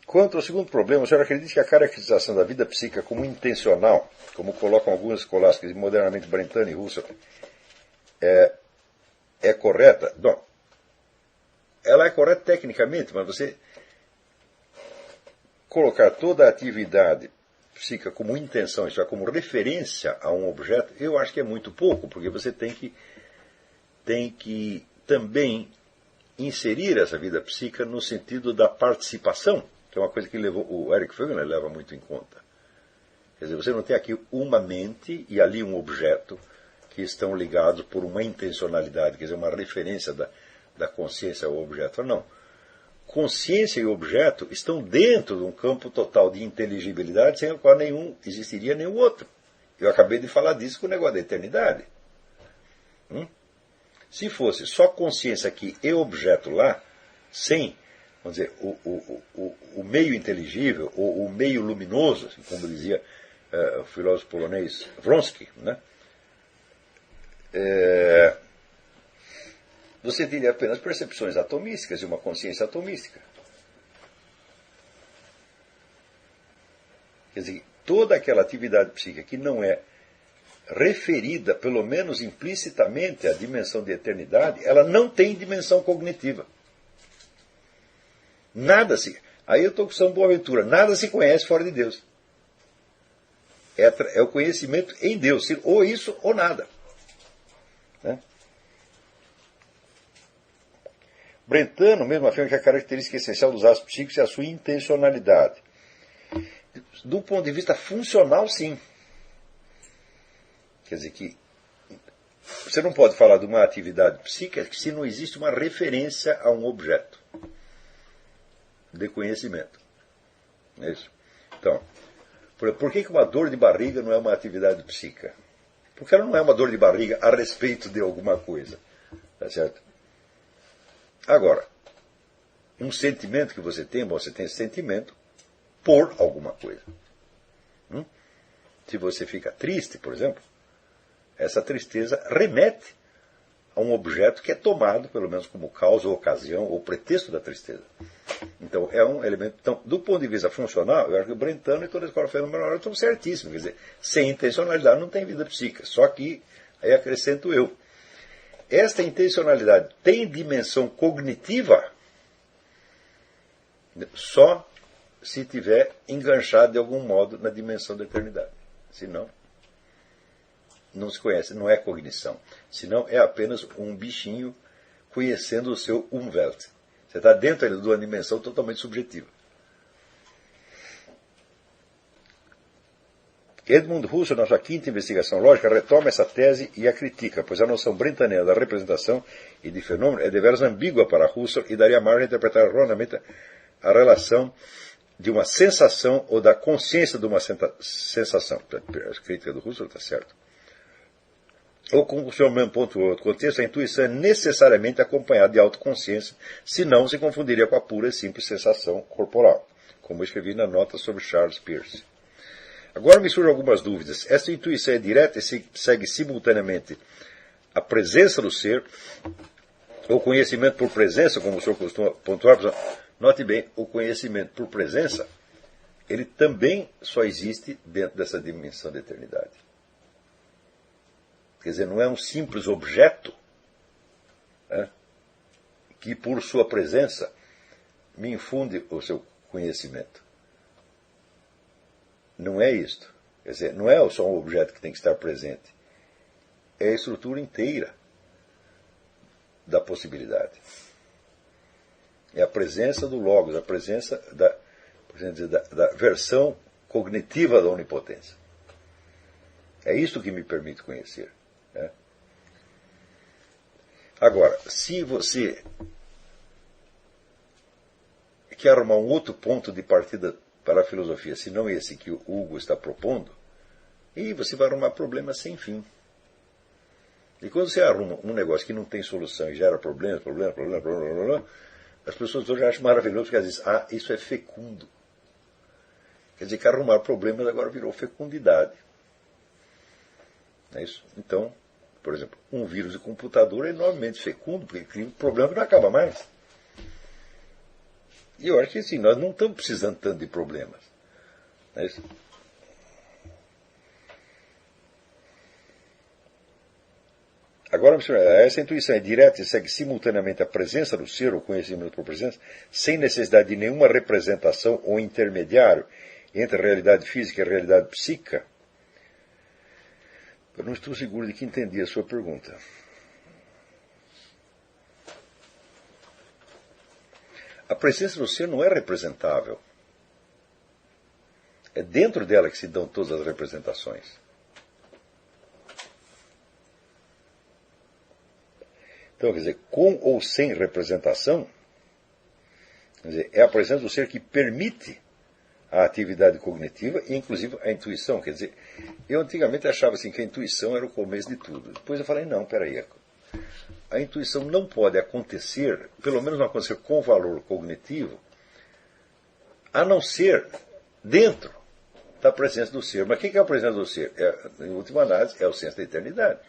Quanto ao segundo problema, o senhor acredita que a caracterização da vida psíquica como intencional, como colocam algumas escolásticas, modernamente Brentano e Husserl, é correta? Não. Ela é correta tecnicamente, mas você colocar toda a atividade psíquica como intenção, isso é, como referência a um objeto, eu acho que é muito pouco, porque você tem que também inserir essa vida psíquica no sentido da participação, que é uma coisa que o Eric Fögner leva muito em conta. Quer dizer, você não tem aqui uma mente e ali um objeto que estão ligados por uma intencionalidade, quer dizer, uma referência da consciência ao objeto. Não. Consciência e objeto estão dentro de um campo total de inteligibilidade, sem o qual existiria nenhum outro. Eu acabei de falar disso com o negócio da eternidade. Se fosse só consciência aqui e objeto lá, sem, vamos dizer, o meio inteligível, ou o meio luminoso, como dizia o filósofo polonês Wronski, né? Você teria apenas percepções atomísticas e uma consciência atomística. Quer dizer, toda aquela atividade psíquica que não é referida, pelo menos implicitamente, à dimensão de eternidade, ela não tem dimensão cognitiva. Nada se... Aí eu estou com São Boaventura. Nada se conhece fora de Deus. É o conhecimento em Deus. Ou isso ou nada. Né? Brentano mesmo afirma que a característica essencial dos atos psíquicos é a sua intencionalidade. Do ponto de vista funcional, sim. Quer dizer que você não pode falar de uma atividade psíquica se não existe uma referência a um objeto de conhecimento. É isso? Então, por que uma dor de barriga não é uma atividade psíquica? Porque ela não é uma dor de barriga a respeito de alguma coisa. Tá certo? Agora, um sentimento que você tem sentimento por alguma coisa. Se você fica triste, por exemplo, essa tristeza remete a um objeto que é tomado, pelo menos como causa ou ocasião ou pretexto da tristeza. Então, é um elemento... Então, do ponto de vista funcional, eu acho que o Brentano e toda a escola fenomenal estão certíssimos. Quer dizer, sem intencionalidade não tem vida psíquica. Só que, aí acrescento eu, esta intencionalidade tem dimensão cognitiva só se tiver enganchado de algum modo na dimensão da eternidade. Senão, não se conhece, não é cognição. Senão é apenas um bichinho conhecendo o seu Umwelt. Você está dentro de uma dimensão totalmente subjetiva. Edmund Husserl, na sua quinta investigação lógica, retoma essa tese e a critica, pois a noção brentaniana da representação e de fenômeno é deveras ambígua para Husserl e daria margem a interpretar erroneamente a relação de uma sensação ou da consciência de uma sensação. A crítica do Husserl está certo. Ou, como o senhor mesmo pontuou, outro contexto, a intuição é necessariamente acompanhada de autoconsciência, senão se confundiria com a pura e simples sensação corporal, como eu escrevi na nota sobre Charles Peirce. Agora me surgem algumas dúvidas. Essa intuição é direta e segue simultaneamente a presença do ser, ou conhecimento por presença, como o senhor costuma pontuar. Note bem, o conhecimento por presença, ele também só existe dentro dessa dimensão da eternidade. Quer dizer, não é um simples objeto, né, que por sua presença me infunde o seu conhecimento. Não é isto. Quer dizer, não é só um objeto que tem que estar presente. É a estrutura inteira da possibilidade. É a presença do Logos, a presença da versão cognitiva da onipotência. É isto que me permite conhecer. Né? Agora, se você quer arrumar um outro ponto de partida para a filosofia, se não esse que o Hugo está propondo, e você vai arrumar problemas sem fim. E quando você arruma um negócio que não tem solução e gera problemas, as pessoas hoje acham maravilhoso porque elas dizem, isso é fecundo. Quer dizer que arrumar problemas agora virou fecundidade. É isso? Então, por exemplo, um vírus de computador é enormemente fecundo, porque cria um problema que não acaba mais. E eu acho que assim, nós não estamos precisando tanto de problemas. Não é isso? Agora, essa intuição é direta e segue simultaneamente a presença do ser, o conhecimento por presença, sem necessidade de nenhuma representação ou intermediário entre a realidade física e a realidade psíquica. Eu não estou seguro de que entendi a sua pergunta. A presença do ser não é representável. É dentro dela que se dão todas as representações. Então, quer dizer, com ou sem representação, quer dizer, é a presença do ser que permite a atividade cognitiva e, inclusive, a intuição. Quer dizer, eu antigamente achava assim que a intuição era o começo de tudo. Depois eu falei, não, peraí, a intuição não pode acontecer, pelo menos não acontecer com valor cognitivo, a não ser dentro da presença do ser. Mas o que é a presença do ser? Em última análise, é o senso da eternidade.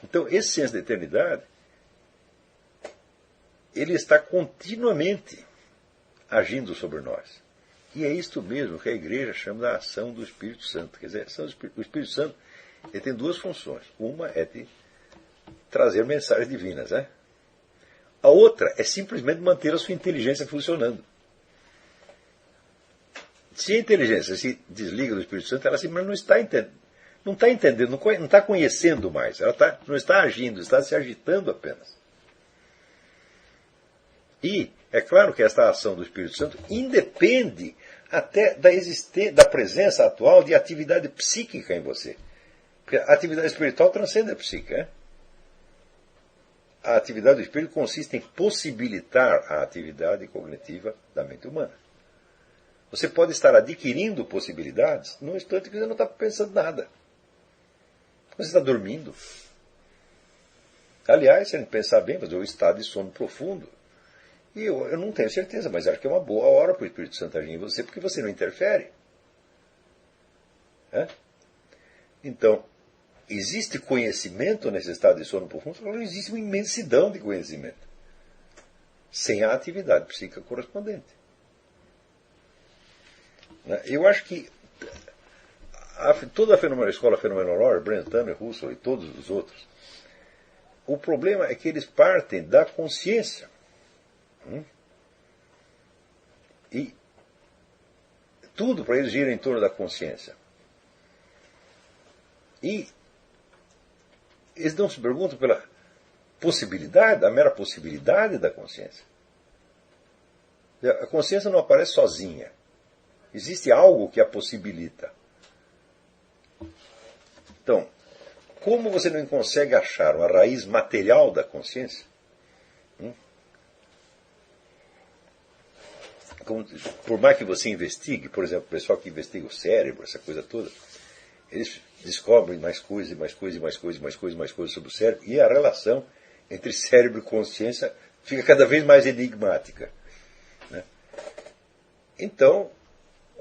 Então, esse senso da eternidade, ele está continuamente agindo sobre nós. E é isto mesmo que a igreja chama da ação do Espírito Santo. Quer dizer, o Espírito Santo ele tem duas funções. Uma é de trazer mensagens divinas. Né? A outra é simplesmente manter a sua inteligência funcionando. Se a inteligência se desliga do Espírito Santo, ela simplesmente não está entendendo. Não está entendendo, não está conhecendo mais. Ela não está agindo, está se agitando apenas. E é claro que esta ação do Espírito Santo independe até da presença atual de atividade psíquica em você. Porque a atividade espiritual transcende a psíquica. Né? A atividade do espírito consiste em possibilitar a atividade cognitiva da mente humana. Você pode estar adquirindo possibilidades num instante que você não está pensando nada. Você está dormindo. Aliás, se a gente pensar bem, mas é o estado de sono profundo. E eu não tenho certeza, mas acho que é uma boa hora para o Espírito Santo agir em você, porque você não interfere. É? Então, existe conhecimento nesse estado de sono profundo? Não existe uma imensidão de conhecimento. Sem a atividade psíquica correspondente. Eu acho que toda a escola fenomenológica, Brentano, Russell e todos os outros, o problema é que eles partem da consciência. E tudo para eles gira em torno da consciência. E eles não se perguntam pela possibilidade, a mera possibilidade da consciência. A consciência não aparece sozinha. Existe algo que a possibilita. Então, como você não consegue achar uma raiz material da consciência, por mais que você investigue, por exemplo, o pessoal que investiga o cérebro, essa coisa toda, eles descobrem mais coisas, mais coisas, mais coisas, mais coisas, mais coisas sobre o cérebro, e a relação entre cérebro e consciência fica cada vez mais enigmática. Né? Então,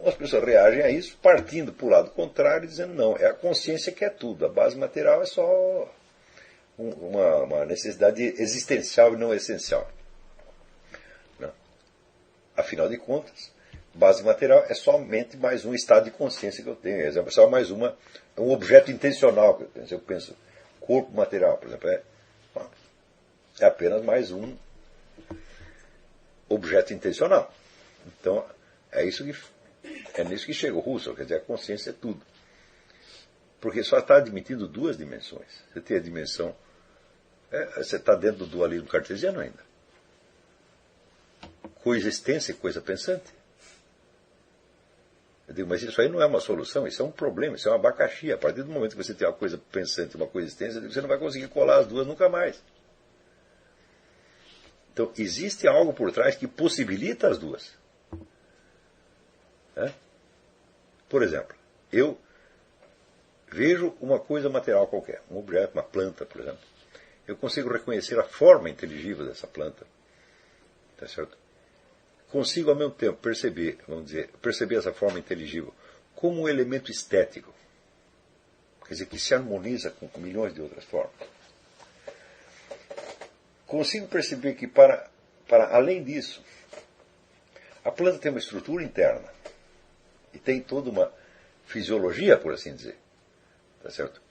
as pessoas reagem a isso partindo para o lado contrário, dizendo não, é a consciência que é tudo, a base material é só uma necessidade existencial e não essencial. Não. Afinal de contas, base material é somente mais um estado de consciência que eu tenho, é só mais um objeto intencional que eu penso. Eu penso corpo material, por exemplo, é apenas mais um objeto intencional. Então, é nisso que chega o Russell, quer dizer, a consciência é tudo. Porque só está admitindo duas dimensões. Você tem a dimensão... você está dentro do dualismo cartesiano ainda. Coexistência e coisa pensante. Eu digo, mas isso aí não é uma solução, isso é um problema, isso é um abacaxi. A partir do momento que você tem uma coisa pensante e uma coexistência, você não vai conseguir colar as duas nunca mais. Então, existe algo por trás que possibilita as duas. Por exemplo, eu vejo uma coisa material qualquer, um objeto, uma planta, por exemplo. Eu consigo reconhecer a forma inteligível dessa planta. Tá certo? Consigo, ao mesmo tempo, perceber essa forma inteligível como um elemento estético. Quer dizer, que se harmoniza com milhões de outras formas. consigo perceber que, para além disso, a planta tem uma estrutura interna e tem toda uma fisiologia, por assim dizer. Tá certo?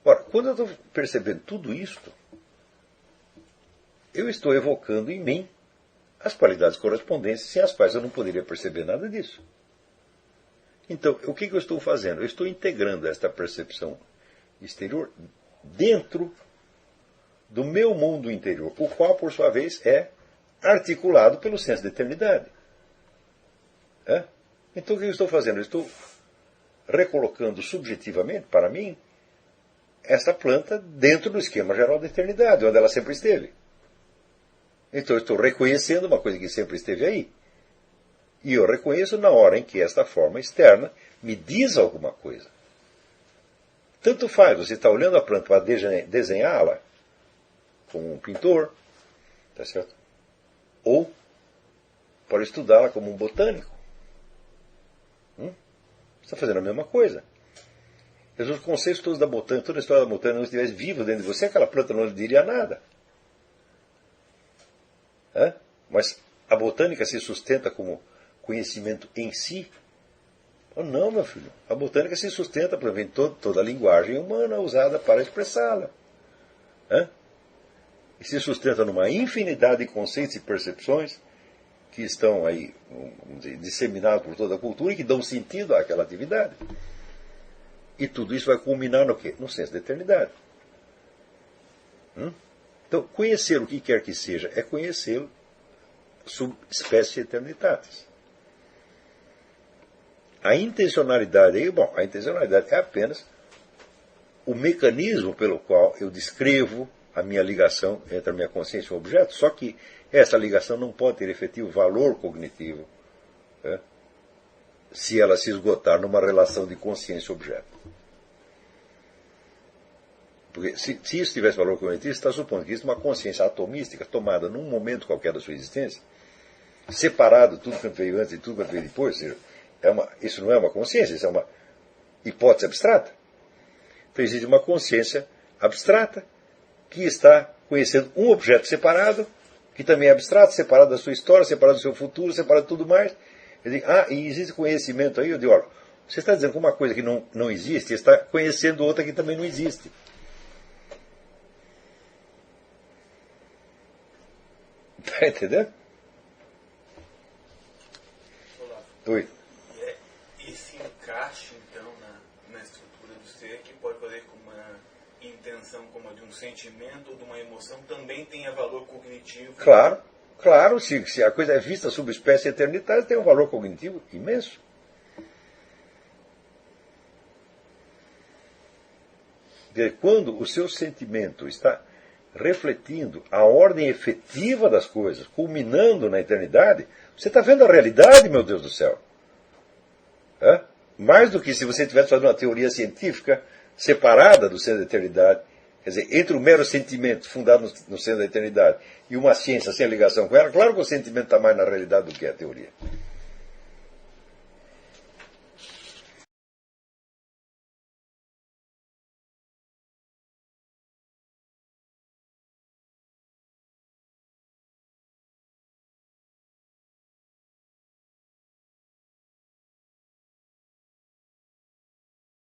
Ora, quando eu estou percebendo tudo isto, eu estou evocando em mim as qualidades correspondentes, sem as quais eu não poderia perceber nada disso. Então, o que eu estou fazendo? Eu estou integrando esta percepção exterior dentro do meu mundo interior, o qual, por sua vez, é articulado pelo senso de eternidade. Então, o que eu estou fazendo? Eu estou recolocando subjetivamente, para mim, essa planta dentro do esquema geral da eternidade, onde ela sempre esteve. Então, eu estou reconhecendo uma coisa que sempre esteve aí. E eu reconheço na hora em que esta forma externa me diz alguma coisa. Tanto faz, você está olhando a planta para desenhá-la, como um pintor, tá certo? Ou para estudá-la como um botânico. Você está fazendo a mesma coisa. Os conceitos todos da botânica, toda a história da botânica, não estivesse vivo dentro de você, aquela planta não lhe diria nada. Mas a botânica se sustenta como conhecimento em si? Não, meu filho. A botânica se sustenta, por exemplo, em toda a linguagem humana usada para expressá-la. E se sustenta numa infinidade de conceitos e percepções que estão aí, vamos dizer, disseminados por toda a cultura e que dão sentido àquela atividade. E tudo isso vai culminar no quê? No senso da eternidade. Então, conhecer o que quer que seja é conhecê-lo sub espécie eternitatis. A intencionalidade aí, a intencionalidade é apenas o mecanismo pelo qual eu descrevo a minha ligação entre a minha consciência e o objeto, só que essa ligação não pode ter efetivo valor cognitivo se ela se esgotar numa relação de consciência-objeto. Porque se isso tivesse valor cognitivo, você está supondo que isso é uma consciência atomística tomada num momento qualquer da sua existência, separado tudo quanto veio antes e tudo quanto veio depois, ou seja, isso não é uma consciência, isso é uma hipótese abstrata. Então existe uma consciência abstrata que está conhecendo um objeto separado, que também é abstrato, separado da sua história, separado do seu futuro, separado de tudo mais. Eu digo, e existe conhecimento aí? Eu digo, olha, você está dizendo que uma coisa que não existe, está conhecendo outra que também não existe. Está entendendo? Olá. Oi. Esse encaixe, então, na estrutura do ser, que pode fazer com uma intenção como a de um sentimento ou de uma emoção, também tenha valor cognitivo. Claro, se a coisa é vista sob espécie eternitária, tem um valor cognitivo imenso. Quando o seu sentimento está refletindo a ordem efetiva das coisas, culminando na eternidade, você está vendo a realidade, meu Deus do céu. Mais do que se você estivesse fazendo uma teoria científica separada do centro da eternidade, quer dizer, entre o mero sentimento fundado no centro da eternidade e uma ciência sem ligação com ela, claro que o sentimento está mais na realidade do que a teoria.